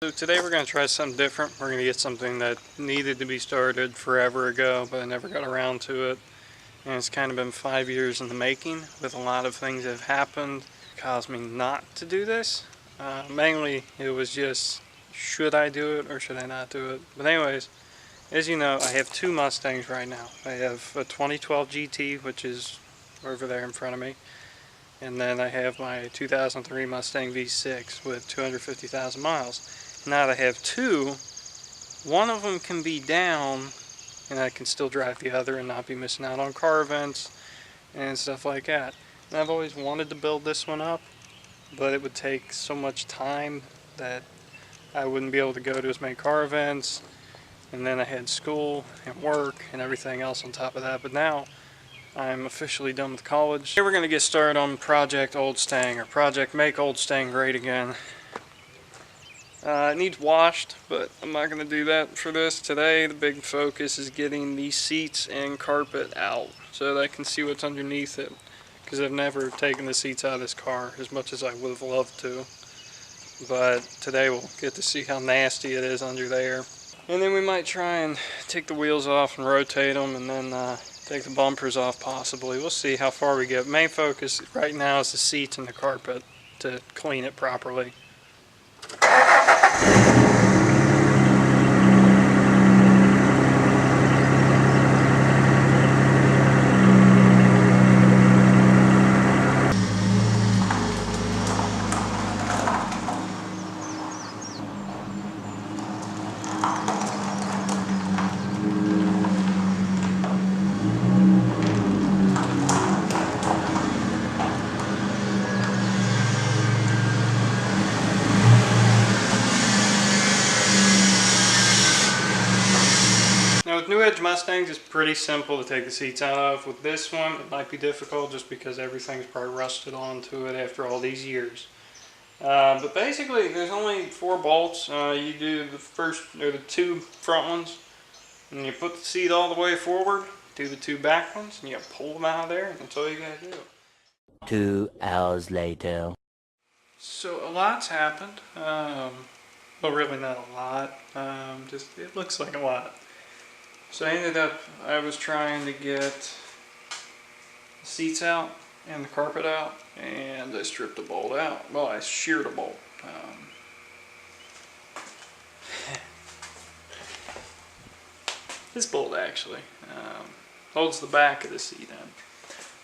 So today we're going to try something different. We're going to get something that needed to be started forever ago, but I never got around to it. And it's kind of been 5 years in the making, with a lot of things that have happened caused me not to do this. Mainly it was just, should I do it or should I not do it? But anyways, as you know, I have two Mustangs right now. I have a 2012 GT, which is over there in front of me. And then I have my 2003 Mustang V6 with 250,000 miles. Now that I have two, one of them can be down and I can still drive the other and not be missing out on car events and stuff like that. And I've always wanted to build this one up, but it would take so much time that I wouldn't be able to go to as many car events, and then I had school and work and everything else on top of that. But now I'm officially done with college. Here we're going to get started on Project Old Stang, or Project Make Old Stang Great Again. It needs washed, but I'm not going to do that for this today. The big focus is getting the seats and carpet out so that I can see what's underneath it, because I've never taken the seats out of this car as much as I would have loved to. But today we'll get to see how nasty it is under there. And then we might try and take the wheels off and rotate them, and then take the bumpers off possibly. We'll see how far we get. Main focus right now is the seats and the carpet to clean it properly. Now with New Edge Mustangs, it's pretty simple to take the seats out of. With this one, it might be difficult just because everything's probably rusted onto it after all these years. But basically, there's only 4 bolts. You do the first, or the 2 front ones, and you put the seat all the way forward, do the 2 back ones, and you pull them out of there, and that's all you gotta do. 2 hours later. So a lot's happened. Well, really not a lot. Just, it looks like a lot. So I was trying to get the seats out and the carpet out, and I stripped a bolt out. Well, I sheared a bolt. This bolt actually holds the back of the seat in.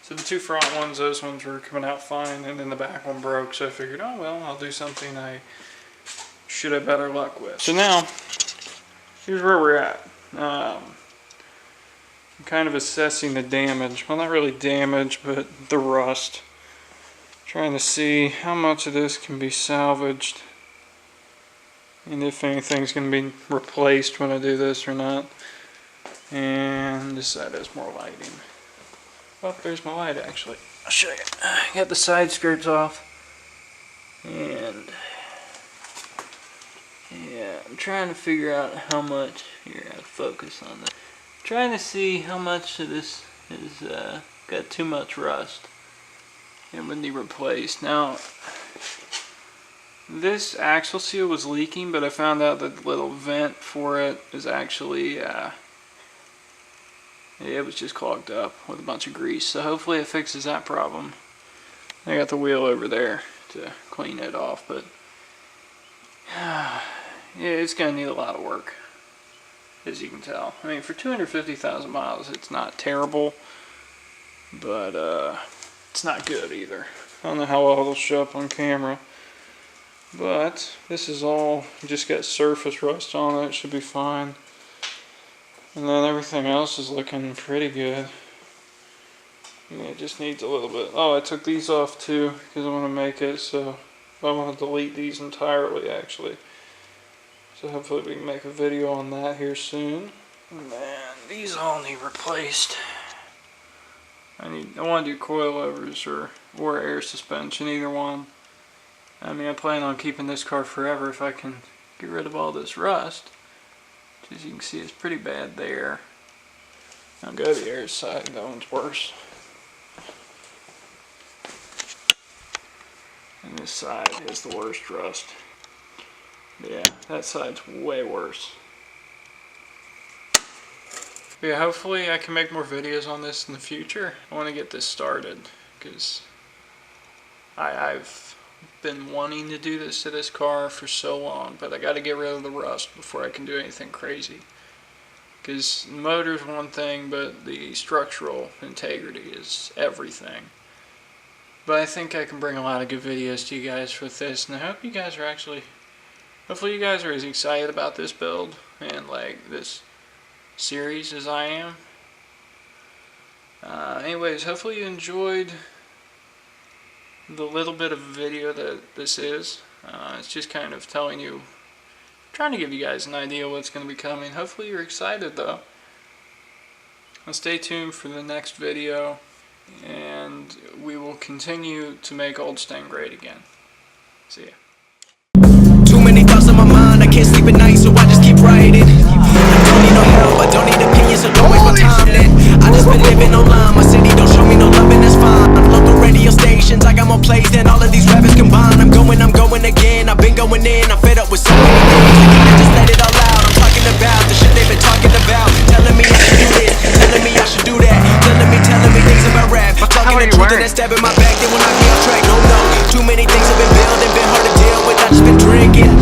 So the 2 front ones, those ones were coming out fine, and then the back one broke, so I figured, oh well, I'll do something I should have better luck with. So now, here's where we're at. I'm kind of assessing the damage. Well, not really damage, but the rust. Trying to see how much of this can be salvaged, and if anything's going to be replaced when I do this or not. And this side has more lighting. Oh, there's my light actually. I'll show you. I got the side skirts off. And yeah, I'm trying to figure out how much. Here, I'll focus on this. Trying to see how much of this is got too much rust and would need replaced. Now, this axle seal was leaking, but I found out that the little vent for it is actually it was just clogged up with a bunch of grease. So hopefully it fixes that problem. I got the wheel over there to clean it off, but yeah, it's gonna need a lot of work, as you can tell. I mean, for 250,000 miles, it's not terrible, but it's not good either. I don't know how well it'll show up on camera, but this is all just got surface rust on it. It should be fine. And then everything else is looking pretty good. Yeah, it just needs a little bit. Oh, I took these off too because I want to make it so I want to delete these entirely actually. So hopefully we can make a video on that here soon. Man, these all need replaced. I want to do coilovers or air suspension, either one. I mean, I plan on keeping this car forever if I can get rid of all this rust. As you can see, it's pretty bad there. I'll go to the air side, that one's worse. And this side is the worst rust. Yeah, that side's way worse. But yeah, hopefully I can make more videos on this in the future. I want to get this started because I've been wanting to do this to this car for so long, but I got to get rid of the rust before I can do anything crazy. Because the motor's one thing, but the structural integrity is everything. But I think I can bring a lot of good videos to you guys with this, and I hope you guys are actually, hopefully you guys are as excited about this build and like this series as I am. Anyways, hopefully you enjoyed the little bit of video that this is. It's just kind of telling you, trying to give you guys an idea what's going to be coming. Hopefully you're excited though. And stay tuned for the next video, and we will continue to make Old Stang great again. See ya. Too many thoughts on my mind, I can't sleep at night, so I just keep writing. I don't need no help, I don't need opinions, so don't waste my time then. I just been living online, my city don't show me no love, and that's fine. Local radio stations, I got more plays than all of these rappers combined. I'm going again, I've been going in, I'm fed up with so many things. I can't just let it all out, I'm talking about the shit they've been talking about. Telling me I should do this, telling me I should do that, telling me things about rap. I'm talking the truth and that stab in my back, they will knock me off track. No, too many things have been built and been hard to deal with, I just been drinking.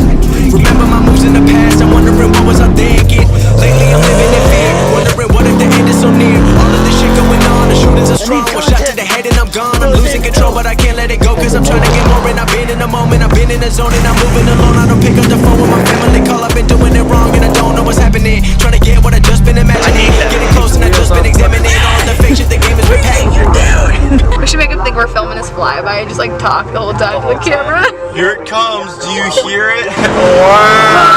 Remember my moves in the past, I'm wondering what was I thinking. Lately I'm living in fear, wondering what if the end is so near. All of this shit going on, the shootings are strong. One shot to the head and I'm gone, I'm losing control, but I can't let it go, cause I'm trying to get more. And I've been in the moment, I've been in the zone, and I'm moving alone. I don't pick up the phone when my family call, I've been doing it wrong and I don't know what's happening. Trying to get what I just been imagining, getting close and I just been examining all the fake shit the game has been paying. We should make him think we're filming his flyby and just like talk the whole time to the camera. Here it comes. Do you hear it? Wow.